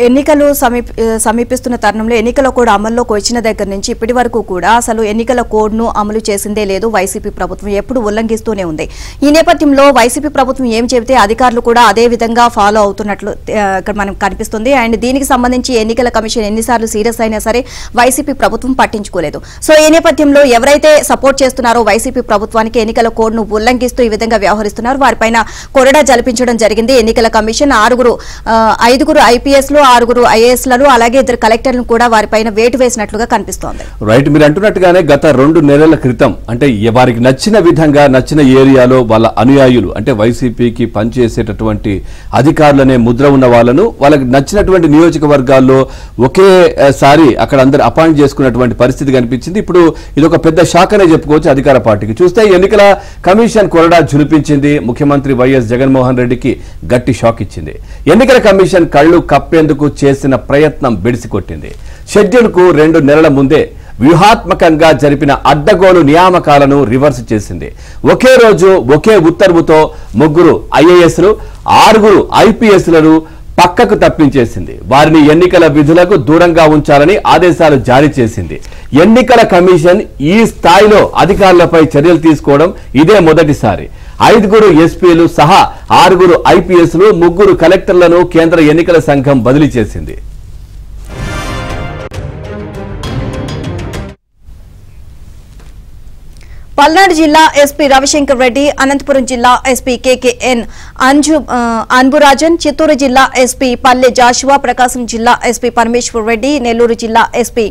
ఎన్నికలు సమీపిస్తున్న తరుణంలో ఎన్నికల కోడ్ అమల్లోకి వచ్చిన దగ్గర నుంచి ఇప్పటి వరకు కూడా అసలు ఎన్నికల కోడ్ను అమలు చేసిందే లేదు వైసీపీ ప్రభుత్వం, ఎప్పుడు ఉల్లంఘిస్తూనే ఉంది. ఈ నేపథ్యంలో వైసీపీ ప్రభుత్వం ఏం చెబితే అధికారులు కూడా అదే విధంగా ఫాలో అవుతున్నట్లు ఇక్కడ మనకు కనిపిస్తుంది. అండ్ దీనికి సంబంధించి ఎన్నికల కమిషన్ ఎన్నిసార్లు సీరియస్ అయినా సరే వైసీపీ ప్రభుత్వం పట్టించుకోలేదు. సో ఈ నేపథ్యంలో ఎవరైతే సపోర్ట్ చేస్తున్నారో వైసీపీ ప్రభుత్వానికి ఎన్నికల కోడ్ను ఉల్లంఘిస్తూ ఈ విధంగా వ్యవహరిస్తున్నారు వారిపైన కొరడా జల్పించడం జరిగింది ఎన్నికల కమిషన్. 5 ఐపీఎస్లు 6 ఐఏఎస్లను అలాగే 2 కలెక్టర్లను కూడా వారిపైన వేటు వేసినట్లుగా కనిపిస్తోంది. రైట్, మీరు అంటున్నట్టుగానే గత 2 నెలల క్రితం అంటే వారికి నచ్చిన విధంగా నచ్చిన ఏరియాలో వాళ్ళ అనుయాయులు అంటే వైసీపీకి పనిచేసేటటువంటి అధికారులనే ముద్ర ఉన్న వాళ్ళను వాళ్ళకి నచ్చినటువంటి నియోజకవర్గాల్లో ఒకేసారి అక్కడ అందరు అపాయింట్ చేసుకున్నటువంటి పరిస్థితి కనిపించింది. ఇప్పుడు ఇది ఒక పెద్ద షాక్ అనే చెప్పుకోవచ్చు అధికార పార్టీకి. చూస్తే ఎన్నికల కమిషన్ కొరడా జులిపించింది. ముఖ్యమంత్రి వైఎస్ జగన్మోహన్ రెడ్డికి గట్టి షాక్ ఇచ్చింది. ఎన్నికల కమిషన్ కళ్లు కప్పేందుకు చేసిన ప్రయత్నం బెడిసికొట్టింది. షెడ్యూల్ కు 2 నెలల ముందే వ్యూహాత్మకంగా జరిపిన అడ్డగోలు నియామకాలను రివర్స్ చేసింది. ఒకే రోజు ఒకే ఉత్తర్వుతో 3 ఐఏఎస్లు 6 ఐపీఎస్లను పక్కకు తప్పించేసింది. వారిని ఎన్నికల విధులకు దూరంగా ఉంచాలని ఆదేశాలు జారీ చేసింది. ఎన్నికల కమిషన్ ఈ స్థాయిలో అధికారులపై చర్యలు తీసుకోవడం ఇదే మొదటిసారి. 5 ఎస్పీలు సహా 6 ఐపీఎస్లు 3 కలెక్టర్లను కేంద్ర ఎన్నికల సంఘం బదిలీ చేసింది. పల్నాడు జిల్లా ఎస్పీ రవిశంకర్ రెడ్డి, అనంతపురం జిల్లా ఎస్పీ కేకేఎన్ అన్బురాజన్, చిత్తూరు జిల్లా ఎస్పీ పల్లె జాషువా, ప్రకాశం జిల్లా ఎస్పీ పరమేశ్వర్ రెడ్డి, నెల్లూరు జిల్లా SP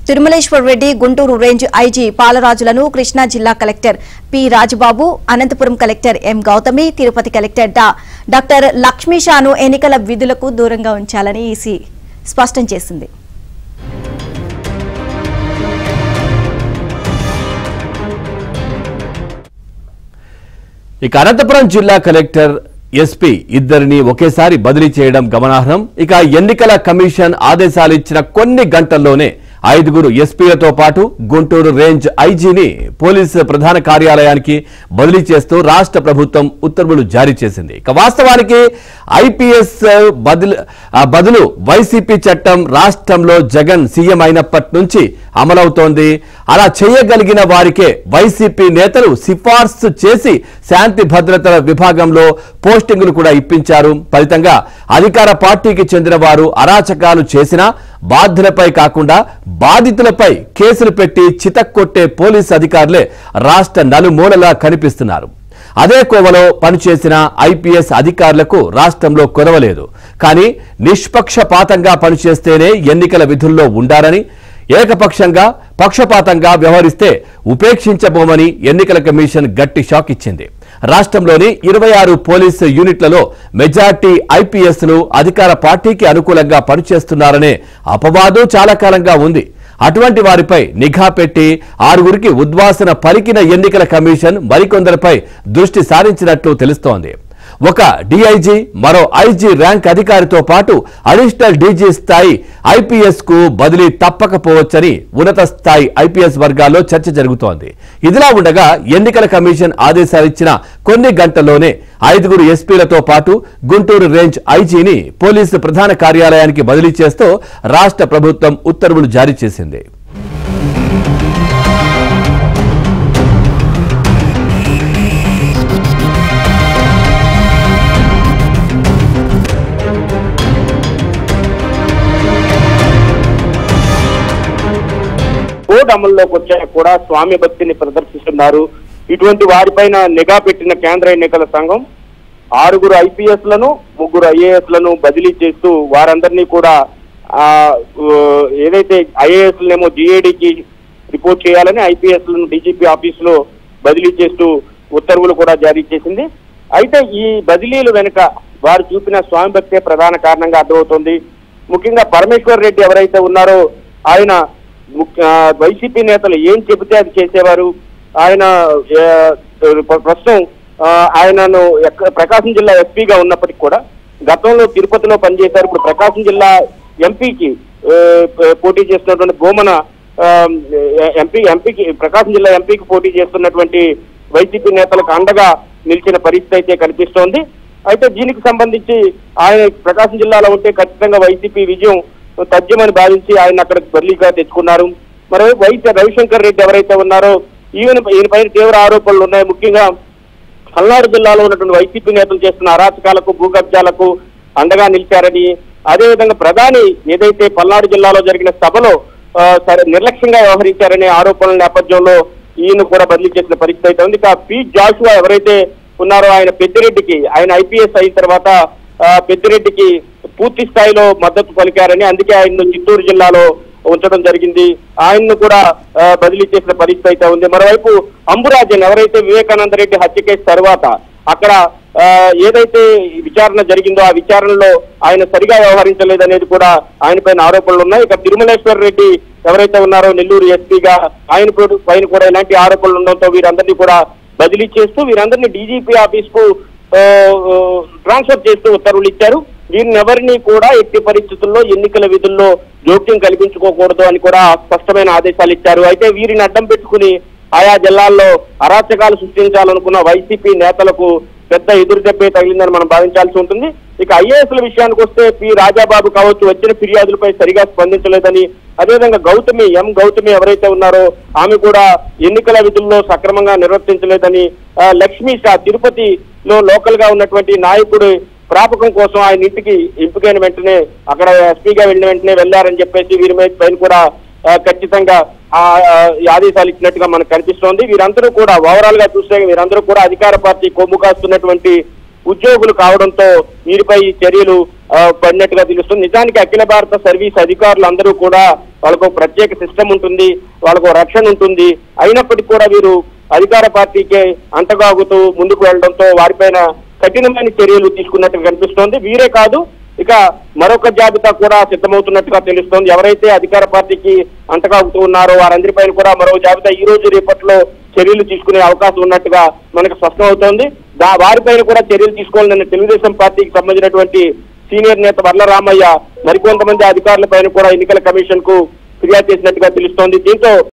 Tirumaleshwar Reddy, Guntur range IG పాలరాజులను కృష్ణా జిల్లా collector P Rajababu, Anantapur collector M Gautami, Tirupati collector doctor లక్ష్మీషాను ఎన్నికల విధులకు దూరంగా ఉంచాలని ఈసీ స్పష్టం చేసింది. ఇక అనంతపురం జిల్లా కలెక్టర్ ఎస్పీ ఇద్దరిని ఒకేసారి బదిలీ చేయడం గమనార్హం. ఇక ఎన్నికల కమిషన్ ఆదేశాలు ఇచ్చిన కొన్ని గంటల్లోనే 5 ఎస్పీలతో పాటు గుంటూరు రేంజ్ ఐజీని పోలీసు ప్రధాన కార్యాలయానికి బదిలీ చేస్తూ రాష్ట్ర ప్రభుత్వం ఉత్తర్వులు జారీ చేసింది. ఇక వాస్తవానికి ఐపీఎస్ బదులు వైసీపీ చట్టం రాష్ట్రంలో జగన్ సీఎం అయినప్పటి నుంచి అమలవుతోంది. అలా చేయగలిగిన వారికే వైసీపీ నేతలు సిఫార్సు చేసి శాంతి భద్రతల విభాగంలో పోస్టింగులు కూడా ఇప్పించారు. ఫలితంగా అధికార పార్టీకి చెందిన వారు అరాచకాలు చేసినా బాధ్యులపై కాకుండా బాధితులపై కేసులు పెట్టి చితక్కొట్టే పోలీసు అధికారులే రాష్ట్ర నలుమూలలా కనిపిస్తున్నారు. అదే కోవలో పనిచేసిన ఐపీఎస్ అధికారులకు రాష్ట్రంలో కొరవలేదు. కానీ నిష్పక్షపాతంగా పనిచేస్తేనే ఎన్నికల విధుల్లో ఉండాలని, ఏకపక్షంగా పక్షపాతంగా వ్యవహరిస్తే ఉపేక్షించబోమని ఎన్నికల కమిషన్ గట్టి షాక్ ఇచ్చింది. రాష్ట్రంలోని 26 పోలీసు యూనిట్లలో మెజార్టీ ఐపీఎస్లు అధికార పార్టీకి అనుకూలంగా పనిచేస్తున్నారనే అపవాదు చాలా కాలంగా ఉంది. అటువంటి వారిపై నిఘా పెట్టి 6 ఉద్వాసన పలికిన ఎన్నికల కమిషన్ మరికొందరిపై దృష్టి సారించినట్లు తెలుస్తోంది. ఒక డీఐజీ, మరో ఐజీ ర్యాంక్ అధికారితో పాటు అడిషనల్ డీజీ స్థాయి ఐపీఎస్ కు బదిలీ తప్పకపోవచ్చని ఉన్నత స్థాయి ఐపీఎస్ వర్గాల్లో చర్చ జరుగుతోంది. ఇదిలా ఉండగా ఎన్నికల కమిషన్ ఆదేశాలిచ్చిన కొన్ని గంటల్లోనే 5 ఎస్పీలతో పాటు గుంటూరు రేంజ్ ఐజీని పోలీసు ప్రధాన కార్యాలయానికి బదిలీ చేస్తూ రాష్ట్ర ప్రభుత్వం ఉత్తర్వులు జారీ చేసింది. కోడ్ అమల్లోకి వచ్చాక కూడా స్వామి భక్తిని ప్రదర్శిస్తున్నారు. ఇటువంటి వారిపైన నిఘా పెట్టిన కేంద్ర ఎన్నికల సంఘం 6 ఐపీఎస్లను 3 ఐఏఎస్లను బదిలీ చేస్తూ వారందరినీ కూడా ఏదైతే ఐఏఎస్లనేమో జీఏడీకి రిపోర్ట్ చేయాలని, ఐపీఎస్లను డీజీపీ ఆఫీసులో బదిలీ చేస్తూ ఉత్తర్వులు కూడా జారీ చేసింది. అయితే ఈ బదిలీలు వెనుక వారు చూపిన స్వామి భక్తే ప్రధాన కారణంగా అర్థమవుతుంది. ముఖ్యంగా పరమేశ్వర్ రెడ్డి ఎవరైతే ఉన్నారో ఆయన వైసీపీ నేతలు ఏం చెబితే అది చేసేవారు. ఆయన ప్రస్తుతం ఆయనను ప్రకాశం జిల్లా ఎస్పీగా ఉన్నప్పటికీ కూడా గతంలో తిరుపతిలో పనిచేశారు. ఇప్పుడు ప్రకాశం జిల్లా ఎంపీకి పోటీ చేస్తున్నటువంటి గోమన ఎంపీకి ప్రకాశం జిల్లా ఎంపీకి పోటీ చేస్తున్నటువంటి వైసీపీ నేతలకు అండగా నిలిచిన పరిస్థితి అయితే కనిపిస్తోంది. అయితే దీనికి సంబంధించి ఆయన ప్రకాశం జిల్లాలో ఉంటే ఖచ్చితంగా వైసీపీ విజయం తథ్యమని భావించి ఆయన అక్కడికి బదిలీగా తెచ్చుకున్నారు. మరోవైపు వైఎస్ రవిశంకర్ రెడ్డి ఎవరైతే ఉన్నారో ఈయన పైన తీవ్ర ఆరోపణలు ఉన్నాయి. ముఖ్యంగా పల్నాడు జిల్లాలో ఉన్నటువంటి వైసీపీ నేతలు చేస్తున్న అరాచకాలకు భూకబ్జాలకు అండగా నిలిచారని, అదేవిధంగా ప్రధాని ఏదైతే పల్నాడు జిల్లాలో జరిగిన సభలో నిర్లక్ష్యంగా వ్యవహరించారనే ఆరోపణల నేపథ్యంలో ఈయన కూడా బదిలీ చేసిన పరిస్థితి అయితే ఉంది. ఇక పి జాషువా ఎవరైతే ఉన్నారో ఆయన పెద్దిరెడ్డికి, ఆయన ఐపీఎస్ అయిన తర్వాత పెద్దిరెడ్డికి పూర్తి స్థాయిలో మద్దతు పలికారని, అందుకే ఆయన్ను చిత్తూరు జిల్లాలో ఉంచడం జరిగింది. ఆయన్ను కూడా బదిలీ చేసిన పరిస్థితి అయితే ఉంది. మరోవైపు అంబురాజన్ ఎవరైతే వివేకానంద రెడ్డి హత్య కేసు తర్వాత అక్కడ ఏదైతే విచారణ జరిగిందో ఆ విచారణలో ఆయన సరిగా వ్యవహరించలేదనేది కూడా ఆయన పైన ఆరోపణలు ఉన్నాయి. ఇక తిరుమలేశ్వర్ రెడ్డి ఎవరైతే ఉన్నారో నెల్లూరు ఎస్పీగా ఆయన పైన కూడా ఇలాంటి ఆరోపణలు ఉండడంతో వీరందరినీ కూడా బదిలీ చేస్తూ వీరందరినీ డీజీపీ ఆఫీస్ కు ట్రాన్స్ఫర్ చేస్తూ ఉత్తర్వులు ఇచ్చారు. వీరిని ఎవరిని కూడా ఎట్టి పరిస్థితుల్లో ఎన్నికల విధుల్లో జోక్యం కల్పించుకోకూడదు అని కూడా స్పష్టమైన ఆదేశాలు ఇచ్చారు. అయితే వీరిని అడ్డం పెట్టుకుని ఆయా జిల్లాల్లో అరాచకాలు సృష్టించాలనుకున్న వైసీపీ నేతలకు పెద్ద ఎదురు దెబ్బే తగిలిందని మనం భావించాల్సి ఉంటుంది. ఇక ఐఏఎస్ల విషయానికి వస్తే పి రాజాబాబు కావచ్చు వచ్చిన ఫిర్యాదులపై సరిగా స్పందించలేదని, అదేవిధంగా గౌతమి ఎవరైతే ఉన్నారో ఆమె కూడా ఎన్నికల విధుల్లో సక్రమంగా నిర్వర్తించలేదని, లక్ష్మీ షా తిరుపతిలో లోకల్ గా ఉన్నటువంటి నాయకుడు ప్రాపకం కోసం ఆయన ఇంటికి ఎంపికైన వెంటనే అక్కడ ఎస్పీగా వెళ్ళిన వెంటనే వెళ్లారని చెప్పేసి వీరి పైన కూడా ఖచ్చితంగా ఆదేశాలు ఇచ్చినట్టుగా మనకు కనిపిస్తోంది. వీరందరూ కూడా ఓవరాల్ గా చూస్తే వీరందరూ కూడా అధికార పార్టీ కొమ్ము కాస్తున్నటువంటి ఉద్యోగులు కావడంతో వీరిపై చర్యలు పడినట్టుగా తెలుస్తుంది. నిజానికి అఖిల భారత సర్వీస్ అధికారులు అందరూ కూడా వాళ్ళకు ప్రత్యేక సిస్టమ్ ఉంటుంది, వాళ్ళకు రక్షణ ఉంటుంది. అయినప్పటికీ కూడా వీరు అధికార పార్టీకే అంటగాగుతూ ముందుకు వెళ్లడంతో వారిపైన కఠినమైన చర్యలు తీసుకున్నట్టుగా కనిపిస్తోంది. వీరే కాదు, ఇక మరొక జాబితా కూడా సిద్ధమవుతున్నట్టుగా తెలుస్తోంది. ఎవరైతే అధికార పార్టీకి అంటగాగుతూ ఉన్నారో వారందరిపైన కూడా మరో జాబితా ఈ రోజు రేపట్లో చర్యలు తీసుకునే అవకాశం ఉన్నట్టుగా మనకు స్పష్టం అవుతోంది. వారిపైన కూడా చర్యలు తీసుకోవాలని తెలుగుదేశం పార్టీకి సంబంధించినటువంటి సీనియర్ నేత వర్ల రామయ్య మరికొంతమంది అధికారుల పైన కూడా ఎన్నికల కమిషన్ కు ఫిర్యాదు చేసినట్టుగా తెలుస్తోంది. దీంతో